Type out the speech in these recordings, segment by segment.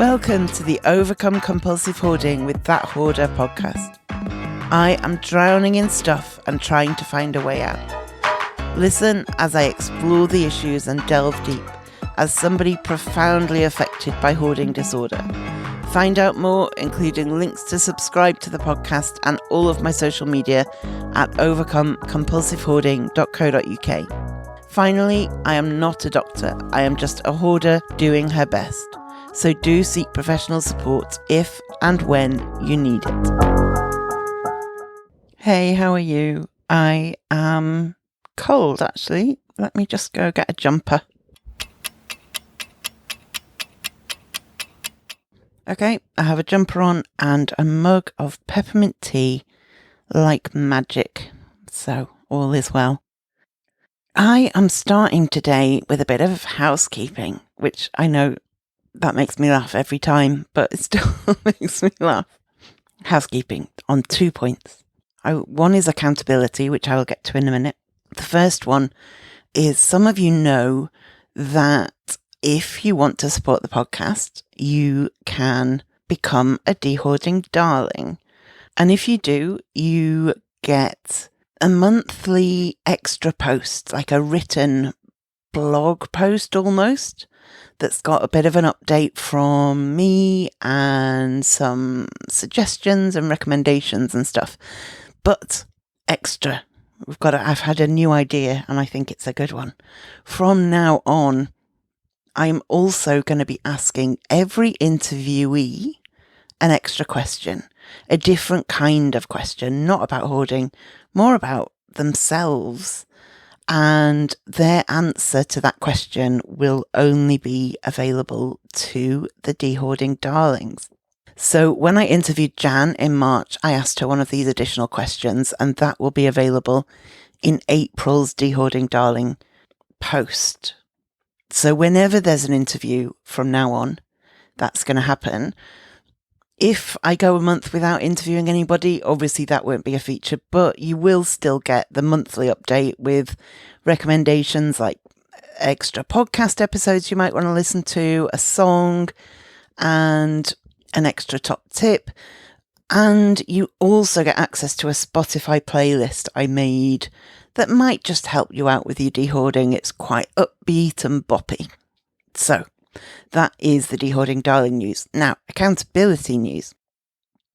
Welcome to the Overcome Compulsive Hoarding with That Hoarder podcast. I am drowning in stuff and trying to find a way out. Listen as I explore the issues and delve deep as somebody profoundly affected by hoarding disorder. Find out more, including links to subscribe to the podcast and all of my social media at overcomecompulsivehoarding.co.uk. Finally, I am not a doctor. I am just a hoarder doing her best. So do seek professional support if and when you need it. Hey, how are you? I am cold, actually. Let me just go get a jumper. Okay, I have a jumper on and a mug of peppermint tea like magic. So all is well. I am starting today with a bit of housekeeping, which I know that makes me laugh every time, but it still makes me laugh. Housekeeping on 2 points. One is accountability, which I will get to in a minute. The first one is some of you know that if you want to support the podcast, you can become a Dehoarding Darling. And if you do, you get a monthly extra post, like a written blog post almost, that's got a bit of an update from me and some suggestions and recommendations and stuff. But extra, I've had a new idea and I think it's a good one. From now on, I'm also going to be asking every interviewee an extra question, a different kind of question, not about hoarding, more about themselves. And their answer to that question will only be available to the Dehoarding Darlings. So when I interviewed Jan in March, I asked her one of these additional questions, and that will be available in April's Dehoarding Darling post. So whenever there's an interview from now on, that's going to happen. If I go a month without interviewing anybody, obviously that won't be a feature, but you will still get the monthly update with recommendations like extra podcast episodes you might want to listen to, a song, and an extra top tip. And you also get access to a Spotify playlist I made that might just help you out with your dehoarding. It's quite upbeat and boppy. So that is the Dehoarding Darling news. Now, accountability news.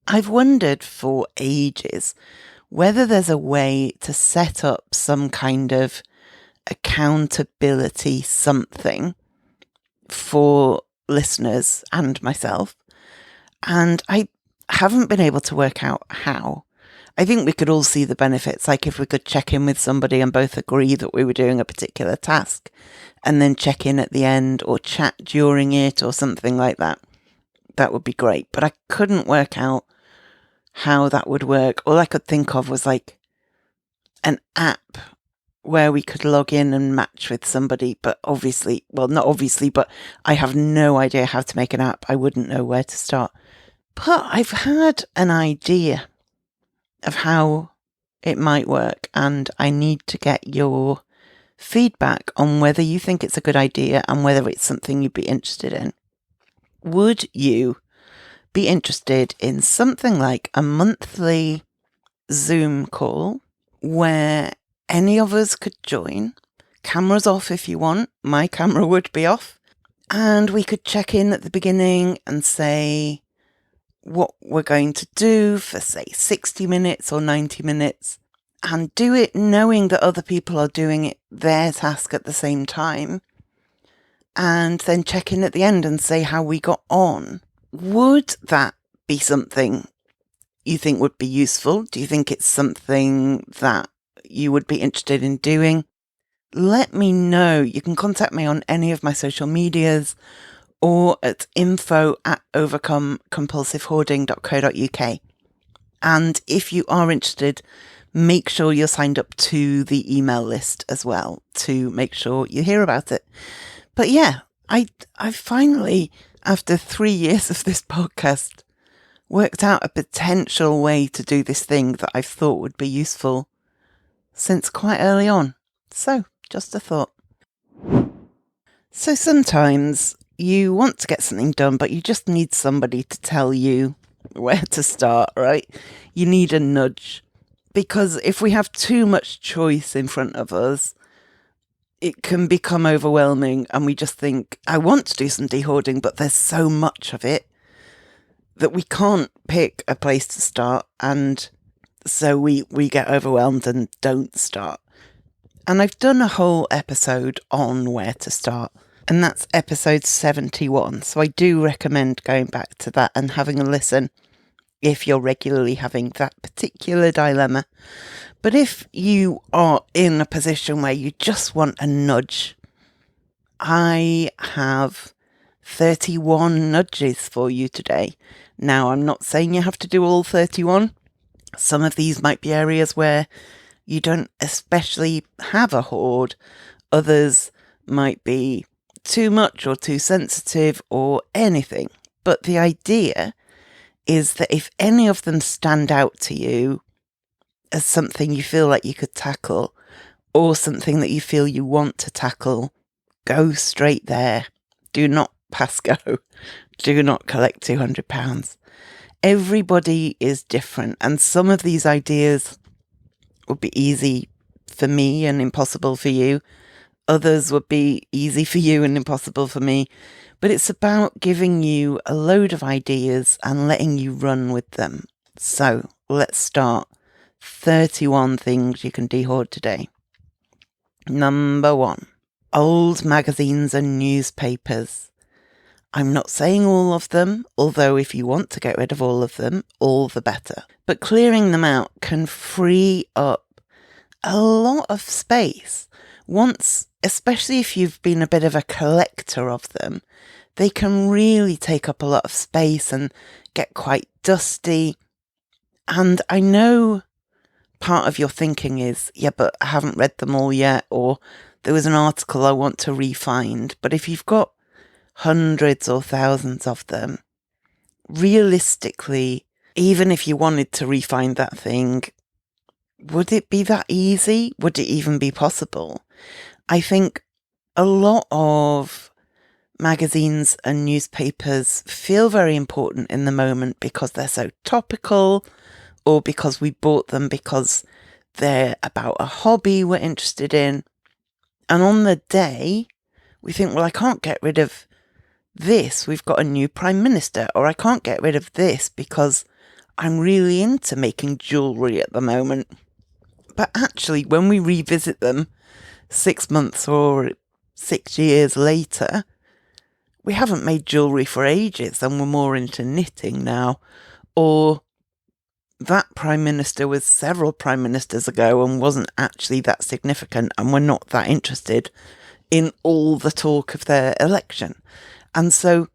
I've wondered for ages whether there's a way to set up some kind of accountability something for listeners and myself. And I haven't been able to work out how. I think we could all see the benefits, like if we could check in with somebody and both agree that we were doing a particular task and then check in at the end or chat during it or something like that. That would be great. But I couldn't work out how that would work. All I could think of was like an app where we could log in and match with somebody. But obviously, well, not obviously, but I have no idea how to make an app. I wouldn't know where to start. But I've had an idea of how it might work, and I need to get your feedback on whether you think it's a good idea and whether it's something you'd be interested in. Would you be interested in something like a monthly Zoom call where any of us could join, cameras off if you want, my camera would be off, and we could check in at the beginning and say what we're going to do for, say, 60 minutes or 90 minutes, and do it knowing that other people are doing their task at the same time, and then check in at the end and say how we got on. Would that be something you think would be useful? Do you think it's something that you would be interested in doing? Let me know. You can contact me on any of my social medias or at info@overcomecompulsivehoarding.co.uk. And if you are interested, make sure you're signed up to the email list as well to make sure you hear about it. But yeah, I finally, after 3 years of this podcast, worked out a potential way to do this thing that I thought would be useful since quite early on. So, just a thought. So sometimes you want to get something done, but you just need somebody to tell you where to start, right? You need a nudge. Because if we have too much choice in front of us, it can become overwhelming and we just think, I want to do some dehoarding, but there's so much of it that we can't pick a place to start. And so we get overwhelmed and don't start. And I've done a whole episode on where to start, and that's episode 71. So I do recommend going back to that and having a listen if you're regularly having that particular dilemma. But if you are in a position where you just want a nudge, I have 31 nudges for you today. Now, I'm not saying you have to do all 31. Some of these might be areas where you don't especially have a hoard. Others might be too much or too sensitive or anything. But the idea is that if any of them stand out to you as something you feel like you could tackle or something that you feel you want to tackle, go straight there. Do not pass go. Do not collect £200. Everybody is different, and some of these ideas would be easy for me and impossible for you. Others would be easy for you and impossible for me. But it's about giving you a load of ideas and letting you run with them. So let's start. 31 things you can dehoard today. Number 1, old magazines and newspapers. I'm not saying all of them, although if you want to get rid of all of them, all the better. But clearing them out can free up a lot of space. Once, especially if you've been a bit of a collector of them, they can really take up a lot of space and get quite dusty. And I know part of your thinking is, yeah, but I haven't read them all yet, or there was an article I want to re-find. But if you've got hundreds or thousands of them, realistically, even if you wanted to re-find that thing, would it be that easy? Would it even be possible? I think a lot of magazines and newspapers feel very important in the moment because they're so topical, or because we bought them because they're about a hobby we're interested in. And on the day, we think, well, I can't get rid of this. We've got a new prime minister. Or I can't get rid of this because I'm really into making jewellery at the moment. But actually, when we revisit them 6 months or 6 years later, we haven't made jewellery for ages and we're more into knitting now. Or that prime minister was several prime ministers ago and wasn't actually that significant, and we're not that interested in all the talk of their election. And so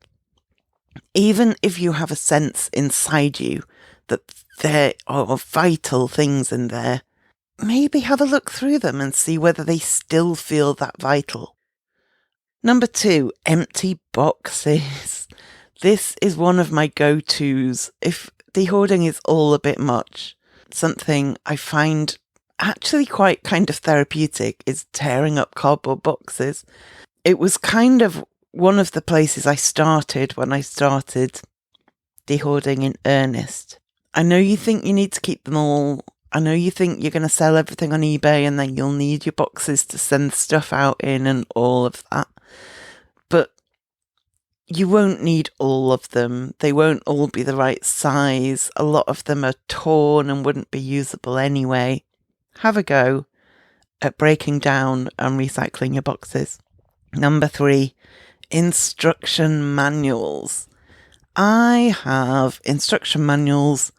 even if you have a sense inside you that there are vital things in there, maybe have a look through them and see whether they still feel that vital. Number 2, empty boxes. This is one of my go-tos. If dehoarding is all a bit much, something I find actually quite kind of therapeutic is tearing up cardboard boxes. It was kind of one of the places I started when I started dehoarding in earnest. I know you think you need to keep them all. I know you think you're going to sell everything on eBay and then you'll need your boxes to send stuff out in and all of that. But you won't need all of them. They won't all be the right size. A lot of them are torn and wouldn't be usable anyway. Have a go at breaking down and recycling your boxes. Number 3, instruction manuals. I have instruction manuals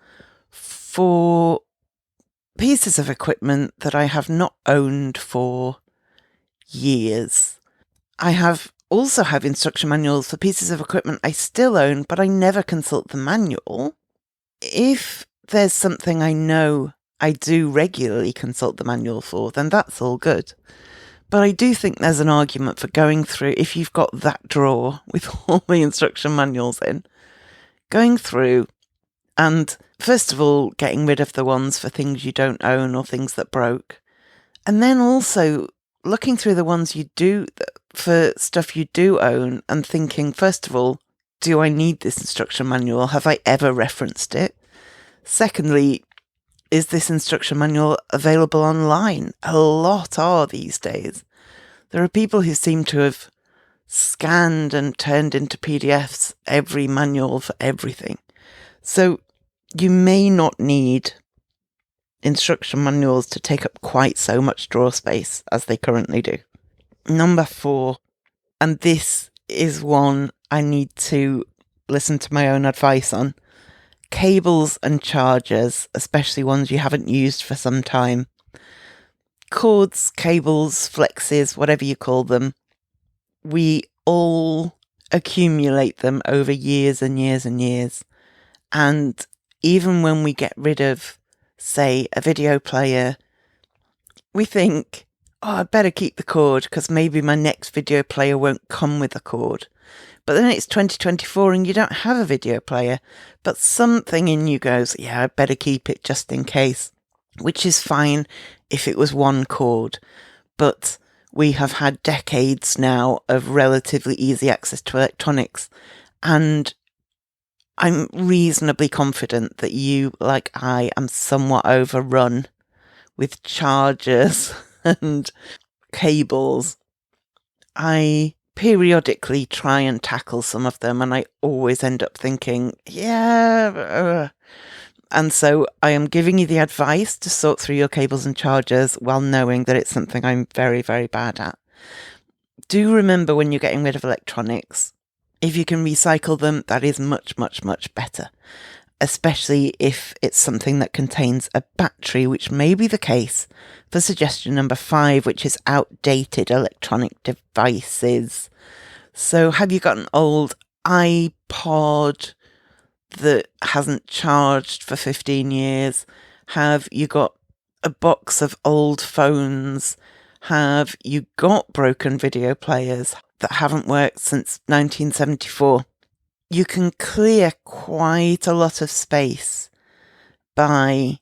for pieces of equipment that I have not owned for years. I also have instruction manuals for pieces of equipment I still own, but I never consult the manual. If there's something I know I do regularly consult the manual for, then that's all good. But I do think there's an argument for going through, if you've got that drawer with all the instruction manuals in, going through and first of all getting rid of the ones for things you don't own or things that broke, and then also looking through the ones you do for stuff you do own and thinking, first of all, do I need this instruction manual? Have I ever referenced it? Secondly, is this instruction manual available online? A lot are these days. There are people who seem to have scanned and turned into PDFs every manual for everything. So you may not need instruction manuals to take up quite so much drawer space as they currently do. Number 4, and this is one I need to listen to my own advice on. Cables and chargers, especially ones you haven't used for some time. Cords, cables, flexes, whatever you call them. We all accumulate them over years and years and years. And even when we get rid of, say, a video player, we think, oh, I better keep the cord because maybe my next video player won't come with a cord. But then it's 2024 and you don't have a video player, but something in you goes, yeah, I better keep it just in case, which is fine if it was one cord. But we have had decades now of relatively easy access to electronics, and I'm reasonably confident that you, like I, am somewhat overrun with chargers and cables. I periodically try and tackle some of them, and I always end up thinking, and so I am giving you the advice to sort through your cables and chargers while knowing that it's something I'm very, very bad at. Do remember when you're getting rid of electronics, if you can recycle them, that is much, much, much better, especially if it's something that contains a battery, which may be the case for suggestion number 5, which is outdated electronic devices. So have you got an old iPod that hasn't charged for 15 years? Have you got a box of old phones? Have you got broken video players that haven't worked since 1974? You can clear quite a lot of space by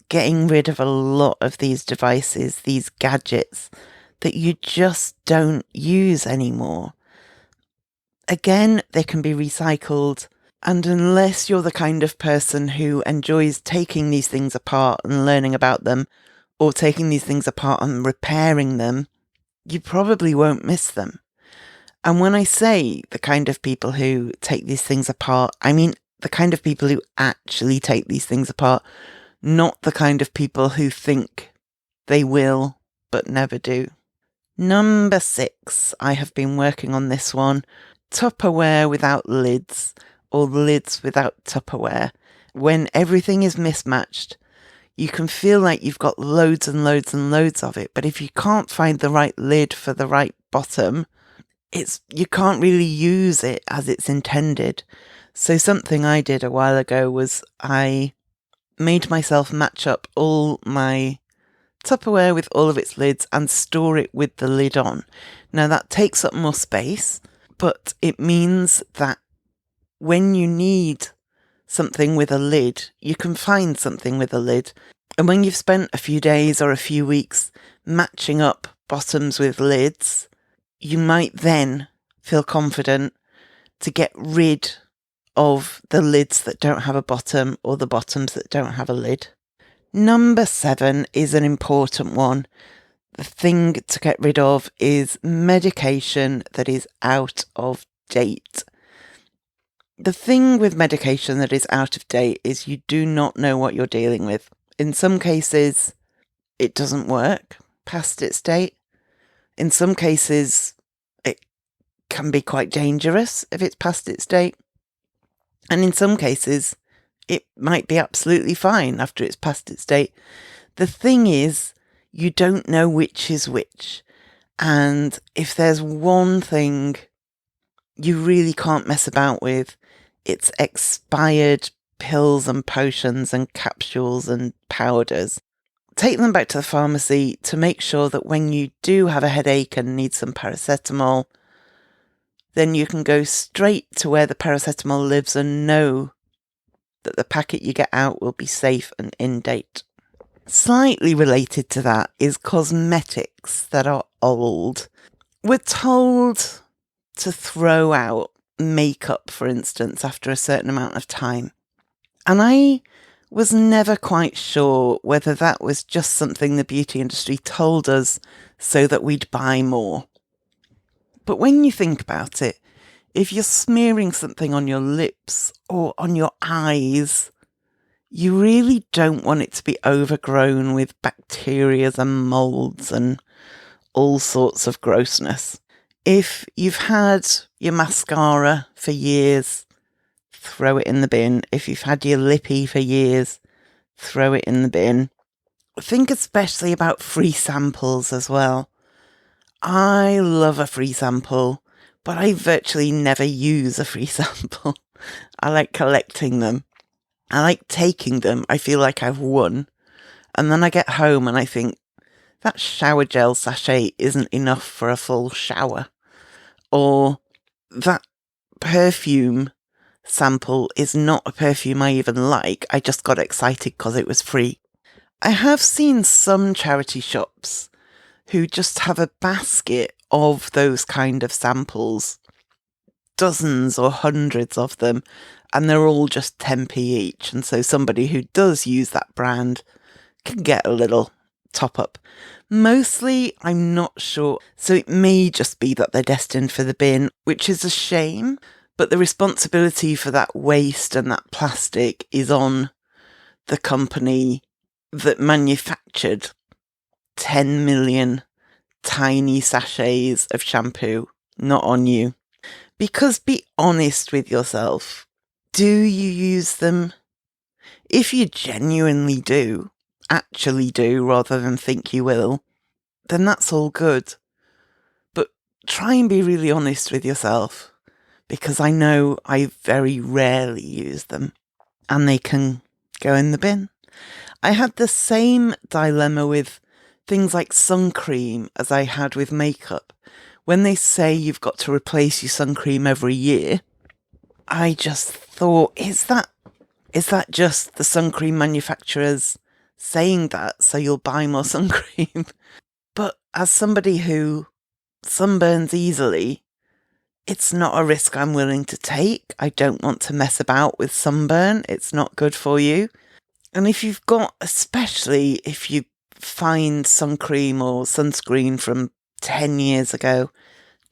getting rid of a lot of these devices, these gadgets that you just don't use anymore. Again, they can be recycled, and unless you're the kind of person who enjoys taking these things apart and learning about them, or taking these things apart and repairing them, you probably won't miss them. And when I say the kind of people who take these things apart, I mean the kind of people who actually take these things apart, not the kind of people who think they will but never do. Number 6, I have been working on this one. Tupperware without lids, or lids without Tupperware. When everything is mismatched, you can feel like you've got loads and loads and loads of it, but if you can't find the right lid for the right bottom, you can't really use it as it's intended. So something I did a while ago was I made myself match up all my Tupperware with all of its lids and store it with the lid on. Now that takes up more space, but it means that when you need something with a lid, you can find something with a lid. And when you've spent a few days or a few weeks matching up bottoms with lids, you might then feel confident to get rid of the lids that don't have a bottom or the bottoms that don't have a lid. Number 7 is an important one. The thing to get rid of is medication that is out of date. The thing with medication that is out of date is you do not know what you're dealing with. In some cases, it doesn't work past its date. In some cases, it can be quite dangerous if it's past its date. And in some cases, it might be absolutely fine after it's past its date. The thing is, you don't know which is which. And if there's one thing you really can't mess about with, it's expired pills and potions and capsules and powders. Take them back to the pharmacy to make sure that when you do have a headache and need some paracetamol, then you can go straight to where the paracetamol lives and know that the packet you get out will be safe and in date. Slightly related to that is cosmetics that are old. We're told to throw out makeup, for instance, after a certain amount of time. And I was never quite sure whether that was just something the beauty industry told us so that we'd buy more. But when you think about it, if you're smearing something on your lips or on your eyes, you really don't want it to be overgrown with bacteria and molds and all sorts of grossness. If you've had your mascara for years, throw it in the bin. If you've had your lippy for years, throw it in the bin. Think especially about free samples as well. I love a free sample, but I virtually never use a free sample. I like collecting them. I like taking them. I feel like I've won. And then I get home and I think, that shower gel sachet isn't enough for a full shower. Or that perfume sample is not a perfume I even like. I just got excited because it was free. I have seen some charity shops who just have a basket of those kind of samples, dozens or hundreds of them, and they're all just 10p each. And so somebody who does use that brand can get a little top up. Mostly, I'm not sure. So it may just be that they're destined for the bin, which is a shame. But the responsibility for that waste and that plastic is on the company that manufactured 10 million tiny sachets of shampoo, not on you. Because be honest with yourself. Do you use them? If you genuinely do, actually do, rather than think you will, then that's all good. But try and be really honest with yourself, because I know I very rarely use them, and they can go in the bin. I had the same dilemma with things like sun cream as I had with makeup. When they say you've got to replace your sun cream every year, I just thought, is that just the sun cream manufacturers saying that so you'll buy more sun cream? But as somebody who sunburns easily, it's not a risk I'm willing to take. I don't want to mess about with sunburn. It's not good for you. And if you've got, especially if you find sun cream or sunscreen from 10 years ago,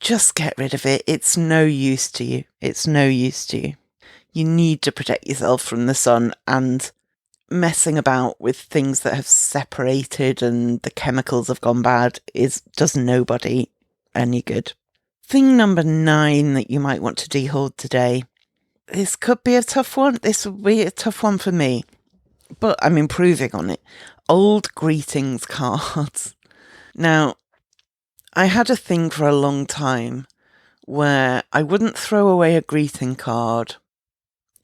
just get rid of it. It's no use to you. It's no use to you. You need to protect yourself from the sun, and messing about with things that have separated and the chemicals have gone bad does nobody any good. Thing number 9 that you might want to dehoard today. This could be a tough one. This would be a tough one for me, but I'm improving on it. Old greetings cards. Now, I had a thing for a long time where I wouldn't throw away a greeting card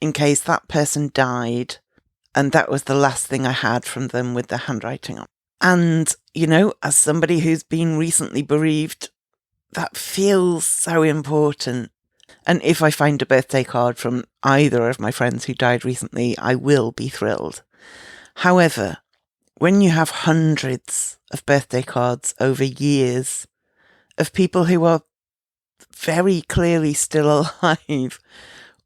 in case that person died and that was the last thing I had from them with the handwriting on. And, as somebody who's been recently bereaved, that feels so important. And if I find a birthday card from either of my friends who died recently, I will be thrilled. However, when you have hundreds of birthday cards over years of people who are very clearly still alive,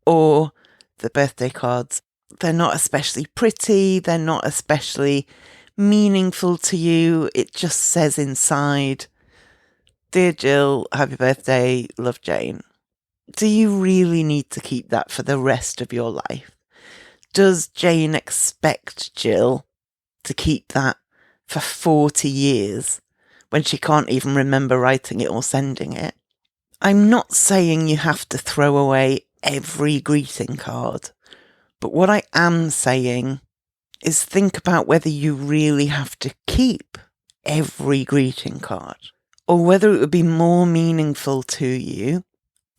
or the birthday cards, they're not especially pretty, they're not especially meaningful to you, it just says inside, "Dear Jill, happy birthday, love Jane." Do you really need to keep that for the rest of your life? Does Jane expect Jill to keep that for 40 years when she can't even remember writing it or sending it? I'm not saying you have to throw away every greeting card, but what I am saying is think about whether you really have to keep every greeting card, or whether it would be more meaningful to you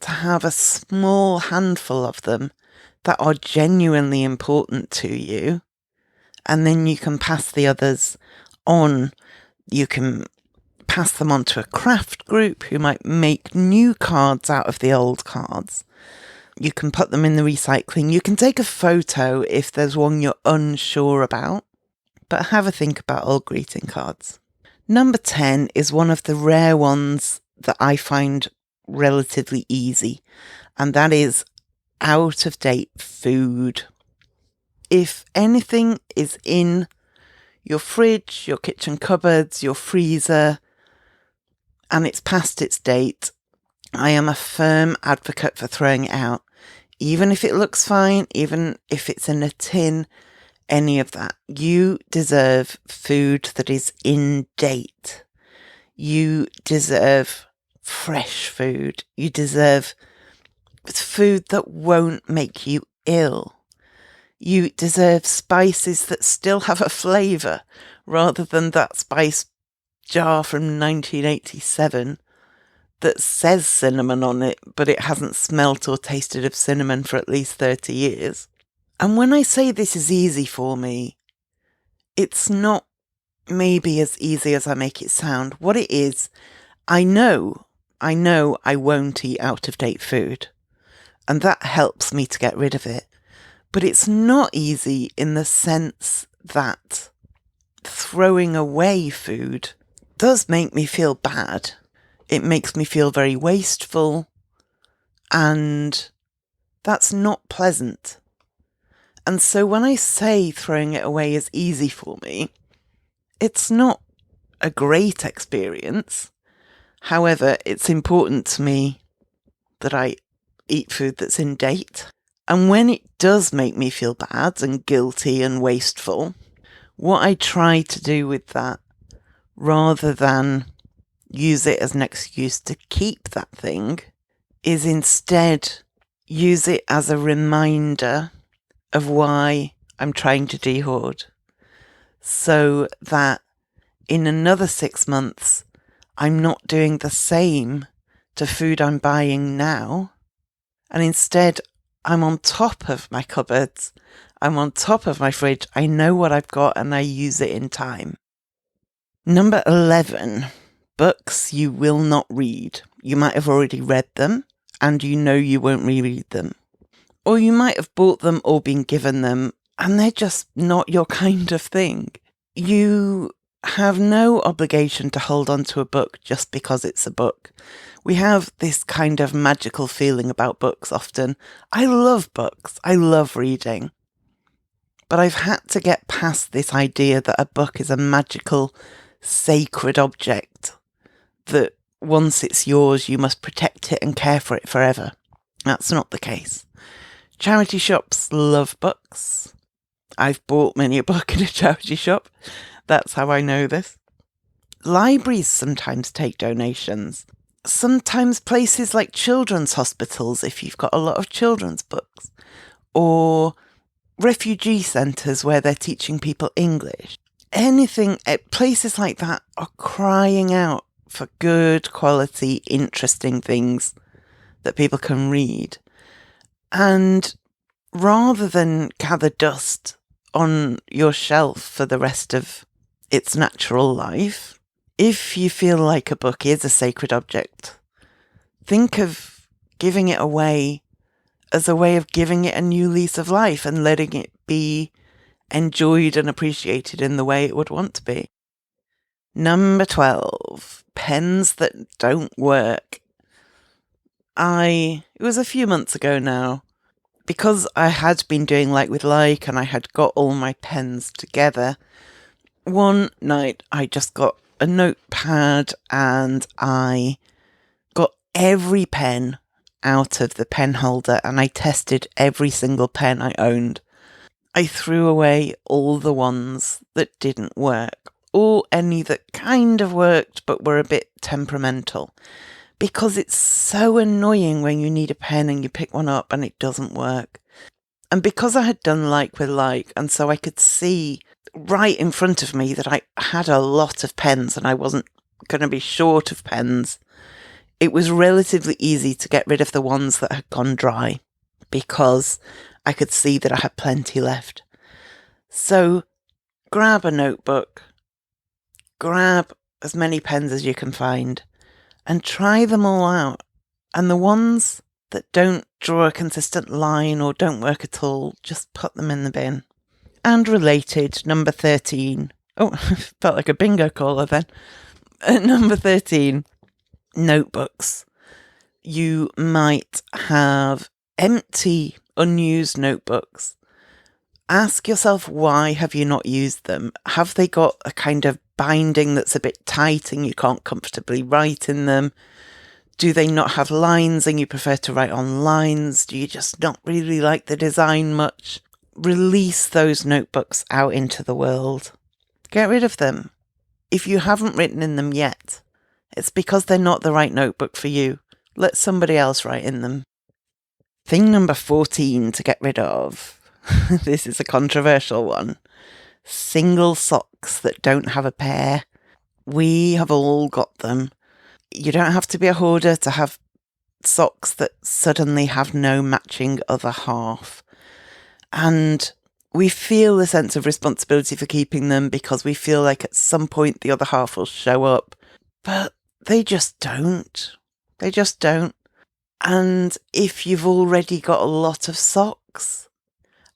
to have a small handful of them that are genuinely important to you, and then you can pass the others on. You can pass them on to a craft group who might make new cards out of the old cards. You can put them in the recycling. You can take a photo if there's one you're unsure about, but have a think about old greeting cards. Number 10 is one of the rare ones that I find relatively easy, and that is out-of-date food. If anything is in your fridge, your kitchen cupboards, your freezer, and it's past its date, I am a firm advocate for throwing it out. Even if it looks fine, even if it's in a tin, any of that. You deserve food that is in date. You deserve fresh food. You deserve food that won't make you ill. You deserve spices that still have a flavour, rather than that spice jar from 1987 that says cinnamon on it, but it hasn't smelt or tasted of cinnamon for at least 30 years. And when I say this is easy for me, it's not maybe as easy as I make it sound. What it is, I know I won't eat out-of-date food, and that helps me to get rid of it. But it's not easy in the sense that throwing away food does make me feel bad. It makes me feel very wasteful, and that's not pleasant. And so when I say throwing it away is easy for me, it's not a great experience. However, it's important to me that I eat food that's in date. And when it does make me feel bad and guilty and wasteful, what I try to do with that, rather than use it as an excuse to keep that thing, is instead use it as a reminder of why I'm trying to dehoard, so that in another 6 months, I'm not doing the same to food I'm buying now, and instead I'm on top of my cupboards, I'm on top of my fridge, I know what I've got and I use it in time. Number 11, books you will not read. You might have already read them and you know you won't reread them. Or you might have bought them or been given them and they're just not your kind of thing. You have no obligation to hold on to a book just because it's a book. We have this kind of magical feeling about books often. I love books. I love reading. But I've had to get past this idea that a book is a magical, sacred object, that once it's yours, you must protect it and care for it forever. That's not the case. Charity shops love books. I've bought many a book in a charity shop. That's how I know this. Libraries sometimes take donations. Sometimes places like children's hospitals, if you've got a lot of children's books, or refugee centres where they're teaching people English. Anything, places like that are crying out for good quality, interesting things that people can read. And rather than gather dust on your shelf for the rest of its natural life, if you feel like a book is a sacred object, think of giving it away as a way of giving it a new lease of life and letting it be enjoyed and appreciated in the way it would want to be. Number 12, pens that don't work. It was a few months ago now, because I had been doing like with like and I had got all my pens together. One night I just got a notepad and I got every pen out of the pen holder and I tested every single pen I owned. I threw away all the ones that didn't work, or any that kind of worked but were a bit temperamental, because it's so annoying when you need a pen and you pick one up and it doesn't work. And because I had done like with like, and so I could see right in front of me that I had a lot of pens and I wasn't going to be short of pens, it was relatively easy to get rid of the ones that had gone dry, because I could see that I had plenty left. So grab a notebook, grab as many pens as you can find, and try them all out. And the ones that don't draw a consistent line or don't work at all, just put them in the bin. And related, number 13. Oh, felt like a bingo caller then. Number 13. notebooks. You might have empty, unused notebooks. Ask yourself, why have you not used them? Have they got a kind of binding that's a bit tight and you can't comfortably write in them? Do they not have lines and you prefer to write on lines? Do you just not really like the design much? Release those notebooks out into the world. Get rid of them. If you haven't written in them yet, it's because they're not the right notebook for you. Let somebody else write in them. Thing number 14 to get rid of. This is a controversial one. Single socks that don't have a pair. We have all got them. You don't have to be a hoarder to have socks that suddenly have no matching other half. And we feel a sense of responsibility for keeping them because we feel like at some point the other half will show up. But they just don't. They just don't. And if you've already got a lot of socks,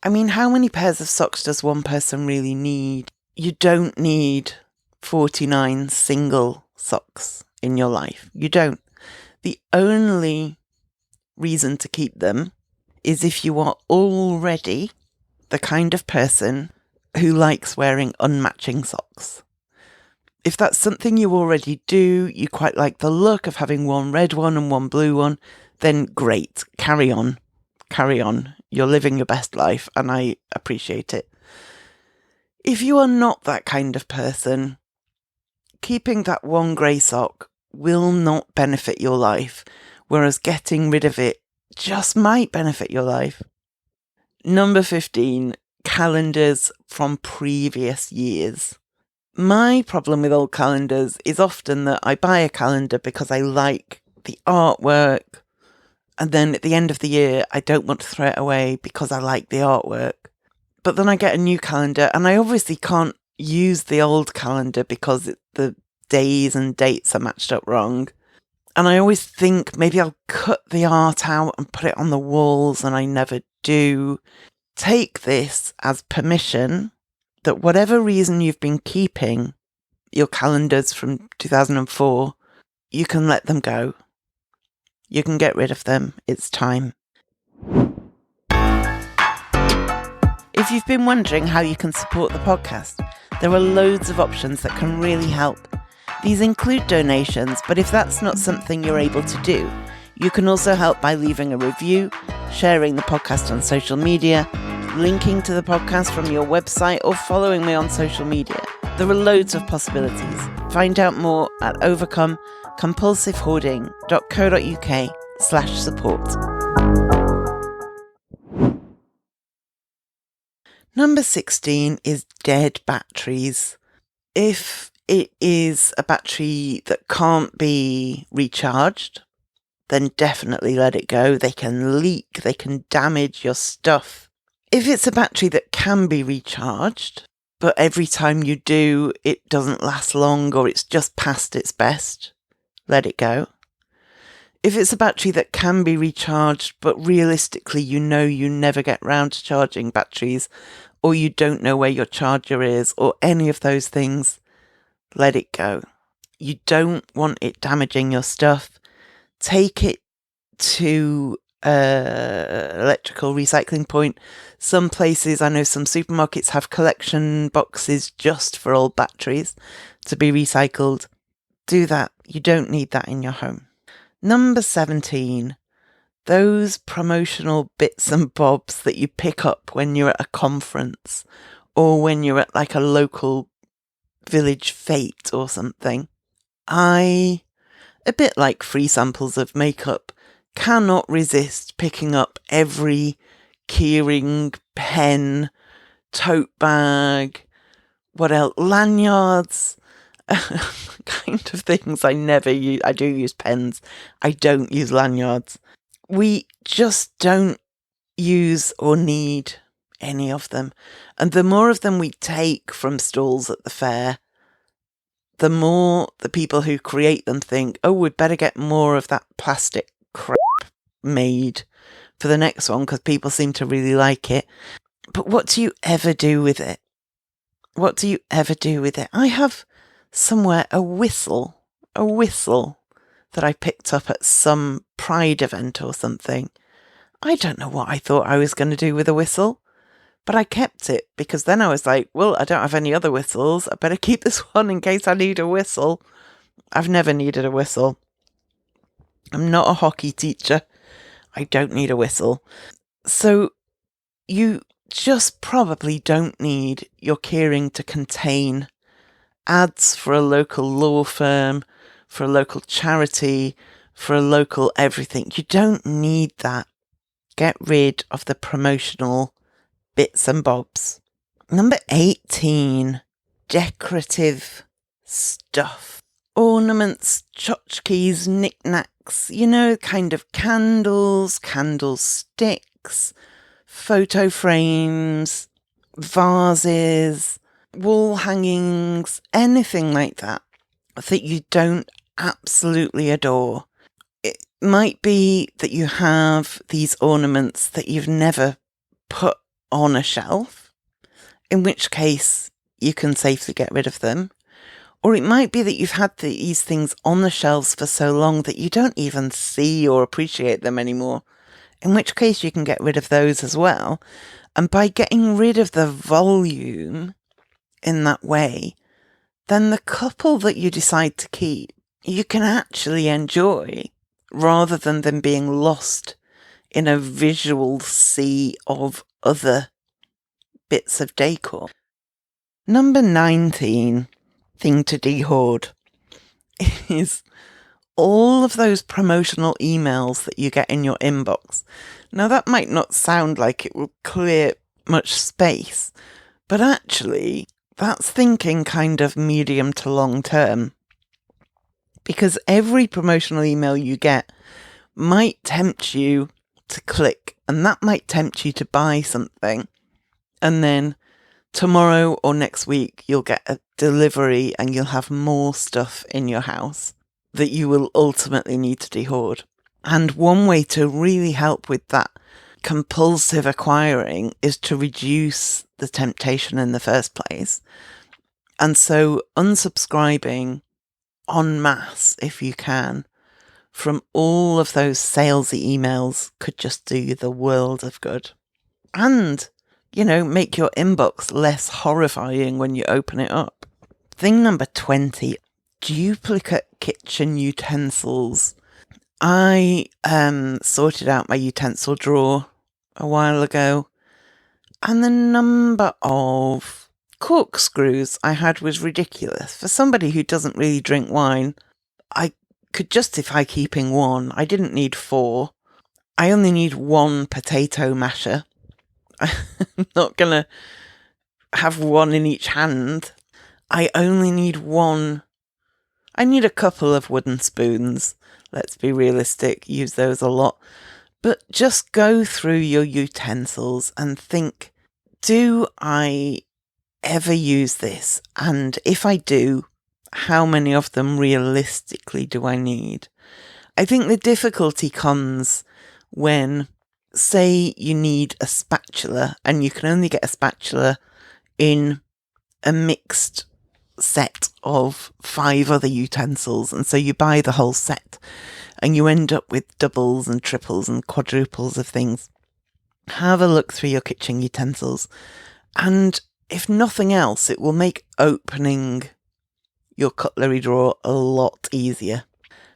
I mean, how many pairs of socks does one person really need? You don't need 49 single socks in your life. You don't. The only reason to keep them is if you are already the kind of person who likes wearing unmatching socks. If that's something you already do, you quite like the look of having one red one and one blue one, then great, carry on. Carry on. You're living your best life and I appreciate it. If you are not that kind of person, keeping that one grey sock will not benefit your life, whereas getting rid of it just might benefit your life. Number 15, calendars from previous years. My problem with old calendars is often that I buy a calendar because I like the artwork, and then at the end of the year, I don't want to throw it away because I like the artwork. But then I get a new calendar, and I obviously can't use the old calendar because the days and dates are matched up wrong. And I always think maybe I'll cut the art out and put it on the walls, and I never do. Take this as permission that whatever reason you've been keeping your calendars from 2004, you can let them go. You can get rid of them. It's time. If you've been wondering how you can support the podcast, there are loads of options that can really help. These include donations, but if that's not something you're able to do, you can also help by leaving a review, sharing the podcast on social media, linking to the podcast from your website, or following me on social media. There are loads of possibilities. Find out more at overcomecompulsivehoarding.co.uk/support. Number 16 is dead batteries. If it is a battery that can't be recharged, then definitely let it go. They can leak, they can damage your stuff. If it's a battery that can be recharged, but every time you do, it doesn't last long or it's just past its best, let it go. If it's a battery that can be recharged, but realistically you know you never get round to charging batteries, or you don't know where your charger is, or any of those things, let it go. You don't want it damaging your stuff. Take it to electrical recycling point. Some places, I know some supermarkets have collection boxes just for old batteries to be recycled. Do that. You don't need that in your home. Number 17, those promotional bits and bobs that you pick up when you're at a conference or when you're at like a local village fete or something. A bit like free samples of makeup, cannot resist picking up every keyring, pen, tote bag, what else, lanyards, kind of things I never use. I do use pens. I don't use lanyards. We just don't use or need any of them. And the more of them we take from stalls at the fair, the more the people who create them think, oh, we'd better get more of that plastic crap made for the next one because people seem to really like it. But what do you ever do with it? What do you ever do with it? I have somewhere a whistle that that I picked up at some Pride event or something. I don't know what I thought I was going to do with a whistle, but I kept it because then I was like, well, I don't have any other whistles. I better keep this one in case I need a whistle. I've never needed a whistle. I'm not a hockey teacher. I don't need a whistle. So you just probably don't need your keyring to contain ads for a local law firm, for a local charity, for a local everything. You don't need that. Get rid of the promotional bits and bobs. Number 18, decorative stuff. Ornaments, tchotchkes, knickknacks, kind of candles, candlesticks, photo frames, vases, wall hangings, anything like that you don't absolutely adore. It might be that you have these ornaments that you've never put on a shelf, in which case you can safely get rid of them. Or it might be that you've had these things on the shelves for so long that you don't even see or appreciate them anymore, in which case you can get rid of those as well. And by getting rid of the volume in that way, then the couple that you decide to keep, you can actually enjoy, rather than them being lost in a visual sea of other bits of decor. Number 19 thing to dehoard is all of those promotional emails that you get in your inbox. Now, that might not sound like it will clear much space, but actually, that's thinking kind of medium to long term. Because every promotional email you get might tempt you to click, and that might tempt you to buy something. And then tomorrow or next week, you'll get a delivery and you'll have more stuff in your house that you will ultimately need to dehoard. And one way to really help with that compulsive acquiring is to reduce the temptation in the first place. And so unsubscribing en masse, if you can, from all of those salesy emails could just do you the world of good. And, make your inbox less horrifying when you open it up. Thing number 20, duplicate kitchen utensils. I sorted out my utensil drawer a while ago, and the number of corkscrews I had was ridiculous. For somebody who doesn't really drink wine, I could justify keeping one. I didn't need 4. I only need 1 potato masher. I'm not going to have 1 in each hand. I only need 1. I need a couple of wooden spoons. Let's be realistic, use those a lot. But just go through your utensils and think, do I ever use this? And if I do, how many of them realistically do I need? I think the difficulty comes when, say, you need a spatula and you can only get a spatula in a mixed set of 5 other utensils, and so you buy the whole set and you end up with doubles and triples and quadruples of things. Have a look through your kitchen utensils, and if nothing else, it will make opening your cutlery drawer a lot easier.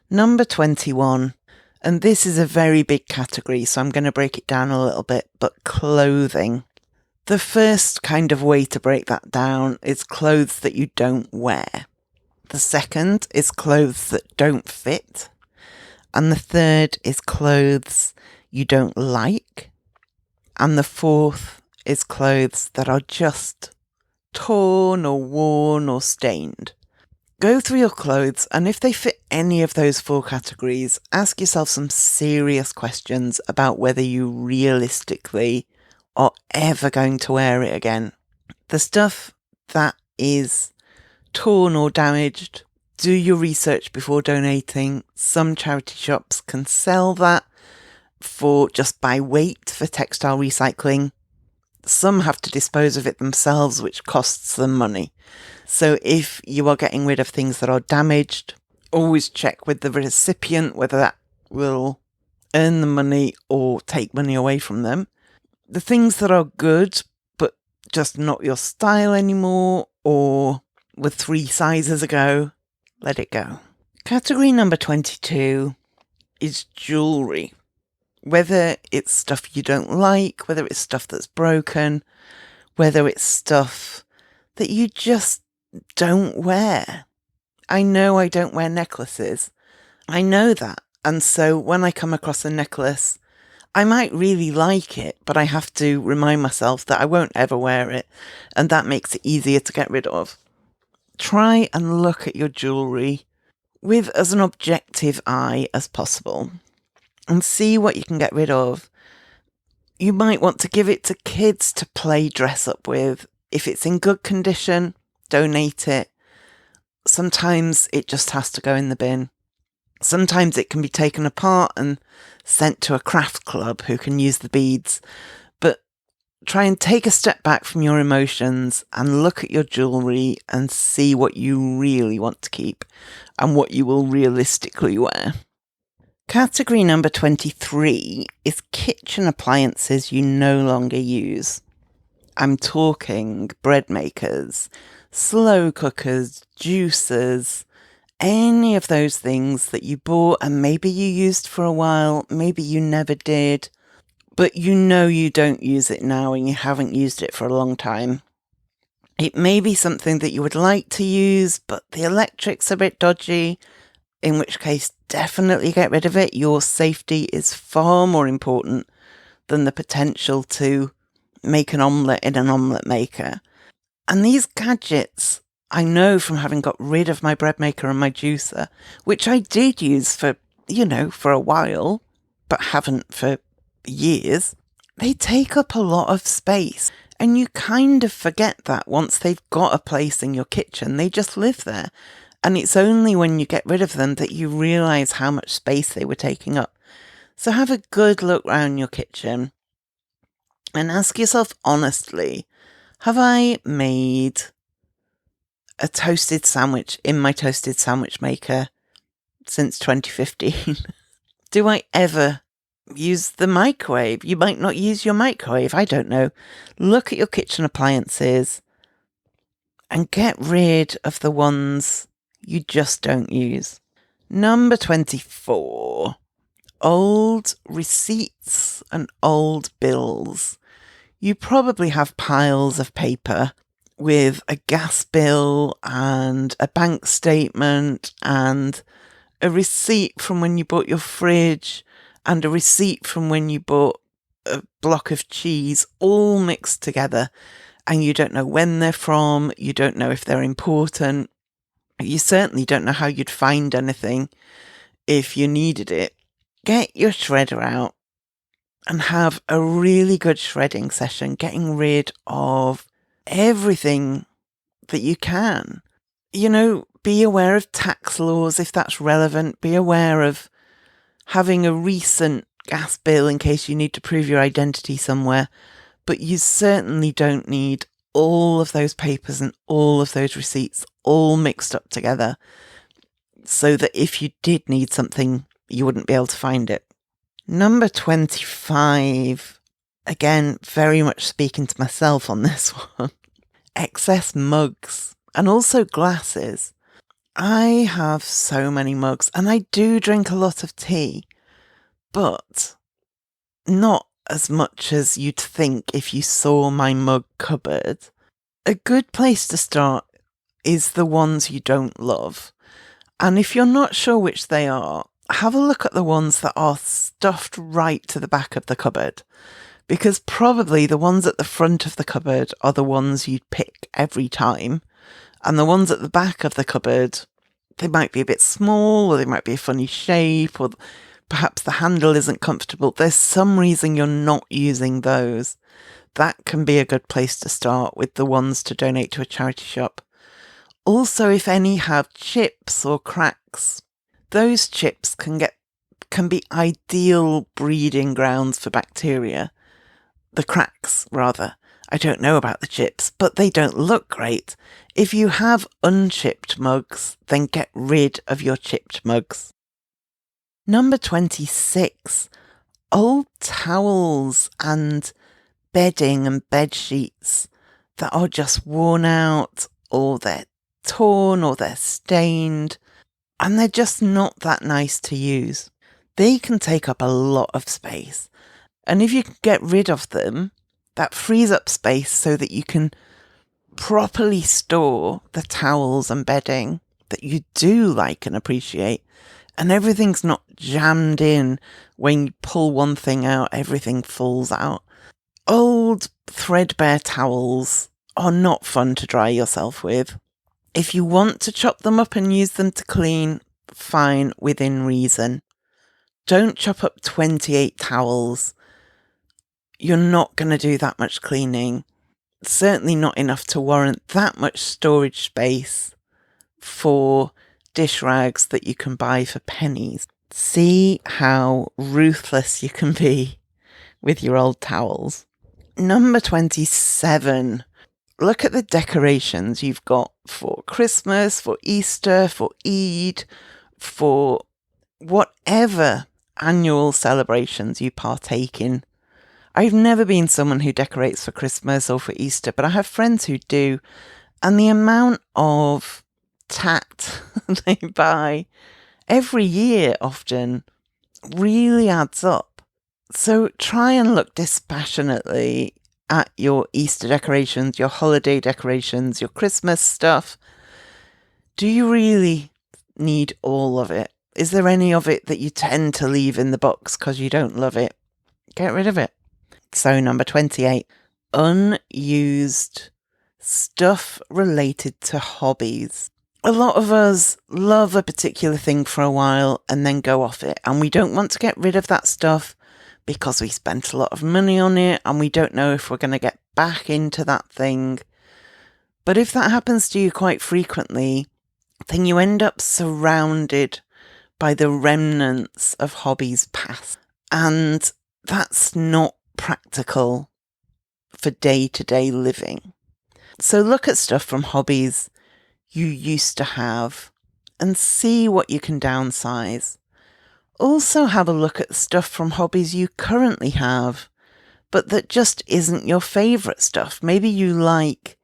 Number 21, and this is a very big category, so I'm going to break it down a little bit, but clothing. The first kind of way to break that down is clothes that you don't wear. The second is clothes that don't fit. And the third is clothes you don't like. And the fourth is clothes that are just torn or worn or stained. Go through your clothes, and if they fit any of those 4 categories, ask yourself some serious questions about whether you realistically are ever going to wear it again. The stuff that is torn or damaged, do your research before donating. Some charity shops can sell that for just by weight for textile recycling. Some have to dispose of it themselves, which costs them money. So if you are getting rid of things that are damaged, Always check with the recipient whether that will earn the money or take money away from them. The things that are good, but just not your style anymore, or were 3 sizes ago, let it go. Category number 22 is jewellery. Whether it's stuff you don't like, whether it's stuff that's broken, whether it's stuff that you just don't wear. I know I don't wear necklaces. I know that. And so when I come across a necklace, I might really like it, but I have to remind myself that I won't ever wear it. And that makes it easier to get rid of. Try and look at your jewellery with as an objective eye as possible and see what you can get rid of. You might want to give it to kids to play dress up with. If it's in good condition, donate it. Sometimes it just has to go in the bin. Sometimes it can be taken apart and sent to a craft club who can use the beads. But try and take a step back from your emotions and look at your jewellery and see what you really want to keep and what you will realistically wear. Category number 23 is kitchen appliances you no longer use. I'm talking bread makers, slow cookers, juicers, any of those things that you bought and maybe you used for a while, maybe you never did, but you know you don't use it now and you haven't used it for a long time. It may be something that you would like to use, but the electric's a bit dodgy, in which case definitely get rid of it. Your safety is far more important than the potential to make an omelette in an omelette maker. And these gadgets, I know from having got rid of my bread maker and my juicer, which I did use for a while, but haven't for years, they take up a lot of space. And you kind of forget that once they've got a place in your kitchen, they just live there. And it's only when you get rid of them that you realise how much space they were taking up. So have a good look around your kitchen and ask yourself honestly, have I made a toasted sandwich in my toasted sandwich maker since 2015? Do I ever use the microwave? You might not use your microwave, I don't know. Look at your kitchen appliances and get rid of the ones you just don't use. Number 24, old receipts and old bills. You probably have piles of paper with a gas bill and a bank statement and a receipt from when you bought your fridge and a receipt from when you bought a block of cheese, all mixed together, and you don't know when they're from, you don't know if they're important. You certainly don't know how you'd find anything if you needed it. Get your shredder out and have a really good shredding session, getting rid of everything that you can. Be aware of tax laws if that's relevant. Be aware of having a recent gas bill in case you need to prove your identity somewhere. But you certainly don't need all of those papers and all of those receipts all mixed up together so that if you did need something, you wouldn't be able to find it. Number 25, again, very much speaking to myself on this one, excess mugs and also glasses. I have so many mugs and I do drink a lot of tea, but not as much as you'd think if you saw my mug cupboard. A good place to start is the ones you don't love. And if you're not sure which they are, have a look at the ones that are stuffed right to the back of the cupboard. Because probably the ones at the front of the cupboard are the ones you'd pick every time. And the ones at the back of the cupboard, they might be a bit small, or they might be a funny shape, or perhaps the handle isn't comfortable. There's some reason you're not using those. That can be a good place to start with the ones to donate to a charity shop. Also, if any have chips or cracks, those chips can be ideal breeding grounds for bacteria. The cracks, rather. I don't know about the chips, but they don't look great. If you have unchipped mugs, then get rid of your chipped mugs. Number 26, old towels and bedding and bed sheets that are just worn out, or they're torn, or they're stained, and they're just not that nice to use. They can take up a lot of space. And if you can get rid of them, that frees up space so that you can properly store the towels and bedding that you do like and appreciate. And everything's not jammed in. When you pull one thing out, everything falls out. Old threadbare towels are not fun to dry yourself with. If you want to chop them up and use them to clean, fine, within reason. Don't chop up 28 towels. You're not going to do that much cleaning. Certainly not enough to warrant that much storage space for dish rags that you can buy for pennies. See how ruthless you can be with your old towels. Number 27. Look at the decorations you've got for Christmas, for Easter, for Eid, for whatever annual celebrations you partake in. I've never been someone who decorates for Christmas or for Easter, but I have friends who do. And the amount of tat they buy every year often really adds up. So try and look dispassionately at your Easter decorations, your holiday decorations, your Christmas stuff. Do you really need all of it? Is there any of it that you tend to leave in the box because you don't love it? Get rid of it. So number 28, unused stuff related to hobbies. A lot of us love a particular thing for a while and then go off it. And we don't want to get rid of that stuff because we spent a lot of money on it and we don't know if we're going to get back into that thing. But if that happens to you quite frequently, then you end up surrounded by the remnants of hobbies past. And that's not practical for day-to-day living. So look at stuff from hobbies you used to have and see what you can downsize. Also have a look at stuff from hobbies you currently have, but that just isn't your favourite stuff. Maybe you like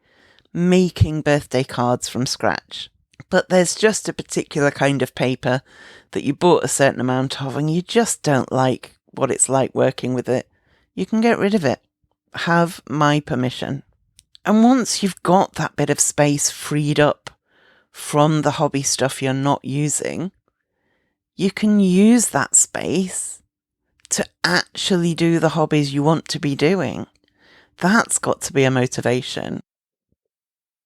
making birthday cards from scratch, but there's just a particular kind of paper that you bought a certain amount of and you just don't like what it's like working with it. You can get rid of it. Have my permission. And once you've got that bit of space freed up from the hobby stuff you're not using, you can use that space to actually do the hobbies you want to be doing. That's got to be a motivation.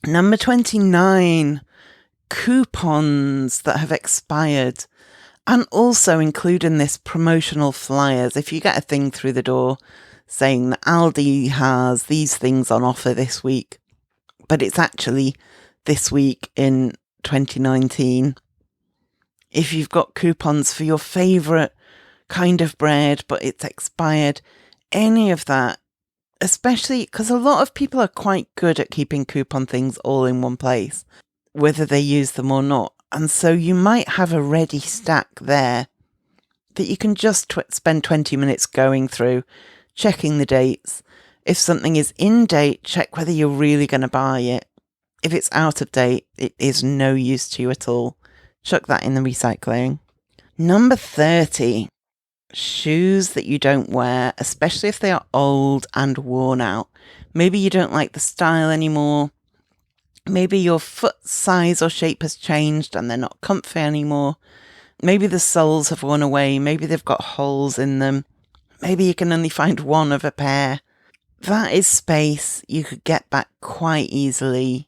Number 29, coupons that have expired. And also include in this promotional flyers. If you get a thing through the door saying that Aldi has these things on offer this week, but it's actually this week in 2019. If you've got coupons for your favourite kind of bread, but it's expired, any of that, especially because a lot of people are quite good at keeping coupon things all in one place, whether they use them or not. And so you might have a ready stack there that you can just spend 20 minutes going through, checking the dates. If something is in date, check whether you're really going to buy it. If it's out of date, it is no use to you at all. Chuck that in the recycling. Number 30, shoes that you don't wear, especially if they are old and worn out. Maybe you don't like the style anymore. Maybe your foot size or shape has changed and they're not comfy anymore. Maybe the soles have worn away. Maybe they've got holes in them. Maybe you can only find one of a pair. That is space you could get back quite easily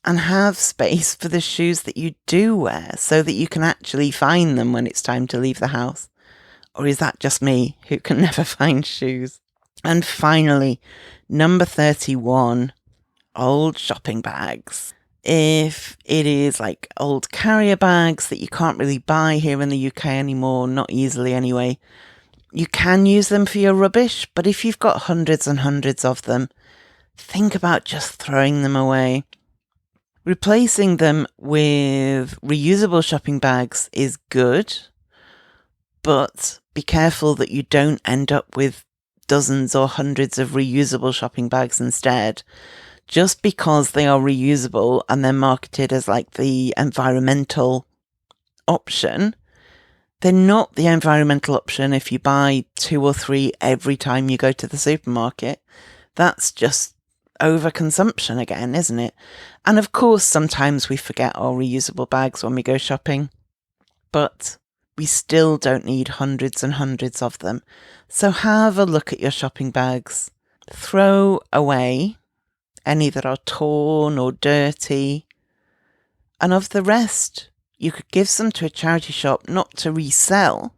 and have space for the shoes that you do wear so that you can actually find them when it's time to leave the house. Or is that just me who can never find shoes? And finally, number 31, old shopping bags. If it is like old carrier bags that you can't really buy here in the UK anymore, not easily anyway, you can use them for your rubbish, but if you've got hundreds and hundreds of them, think about just throwing them away. Replacing them with reusable shopping bags is good, but be careful that you don't end up with dozens or hundreds of reusable shopping bags instead. Just because they are reusable and they're marketed as like the environmental option, they're not the environmental option if you buy 2 or 3 every time you go to the supermarket. That's just overconsumption again, isn't it? And of course, sometimes we forget our reusable bags when we go shopping, but we still don't need hundreds and hundreds of them. So have a look at your shopping bags. Throw away any that are torn or dirty. And of the rest, you could give some to a charity shop, not to resell,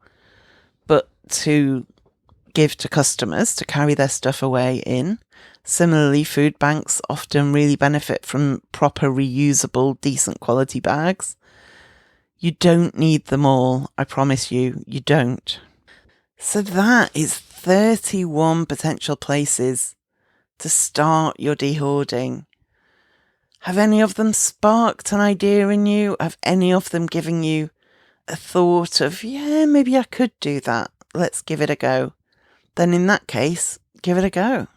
but to give to customers to carry their stuff away in. Similarly, food banks often really benefit from proper reusable, decent quality bags. You don't need them all, I promise you, you don't. So that is 31 potential places to start your dehoarding. Have any of them sparked an idea in you? Have any of them given you a thought of, yeah, maybe I could do that. Let's give it a go. Then in that case, give it a go.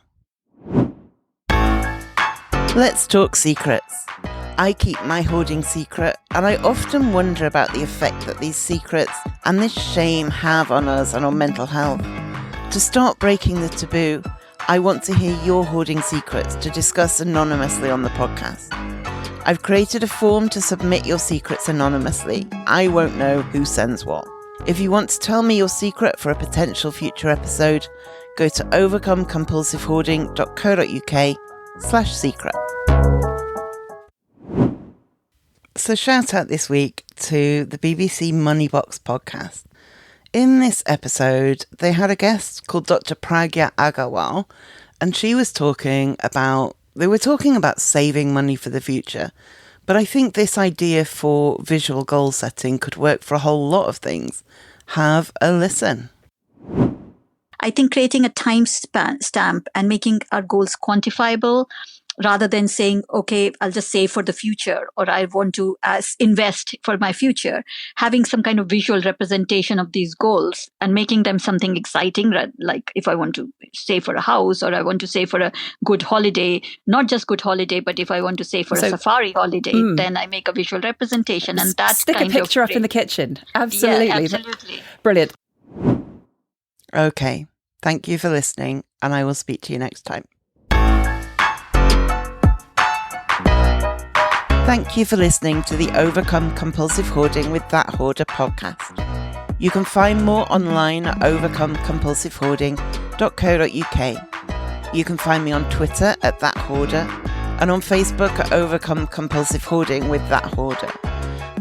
Let's talk secrets. I keep my hoarding secret, and I often wonder about the effect that these secrets and this shame have on us and on mental health. To start breaking the taboo, I want to hear your hoarding secrets to discuss anonymously on the podcast. I've created a form to submit your secrets anonymously. I won't know who sends what. If you want to tell me your secret for a potential future episode, go to overcomecompulsivehoarding.co.uk/secret. So shout out this week to the BBC Money Box podcast. In this episode, they had a guest called Dr. Pragya Agarwal, and they were talking about saving money for the future. But I think this idea for visual goal setting could work for a whole lot of things. Have a listen. I think creating a time stamp and making our goals quantifiable rather than saying, okay, I'll just save for the future, or I want to invest for my future, having some kind of visual representation of these goals and making them something exciting, like if I want to save for a house or I want to save for a good holiday, not just good holiday, but if I want to save for a safari holiday, then I make a visual representation. And that's stick a picture up in the kitchen. Absolutely. Yeah, absolutely. Brilliant. Okay. Thank you for listening, and I will speak to you next time. Thank you for listening to the Overcome Compulsive Hoarding with That Hoarder podcast. You can find more online at overcomecompulsivehoarding.co.uk. You can find me on Twitter at That Hoarder and on Facebook at Overcome Compulsive Hoarding with That Hoarder.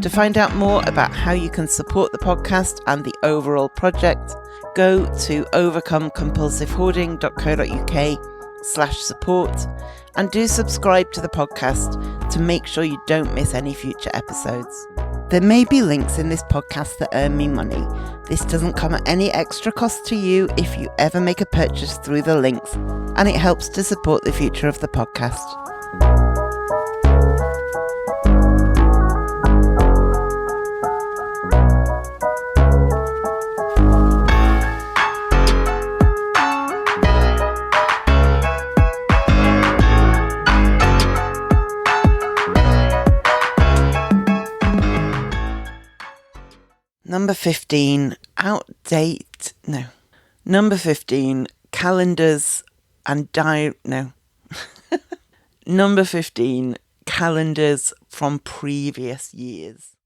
To find out more about how you can support the podcast and the overall project, go to overcomecompulsivehoarding.co.uk/support and do subscribe to the podcast to make sure you don't miss any future episodes. There may be links in this podcast that earn me money. This doesn't come at any extra cost to you if you ever make a purchase through the links, and it helps to support the future of the podcast. Number 15, Number 15, calendars and Number 15, calendars from previous years.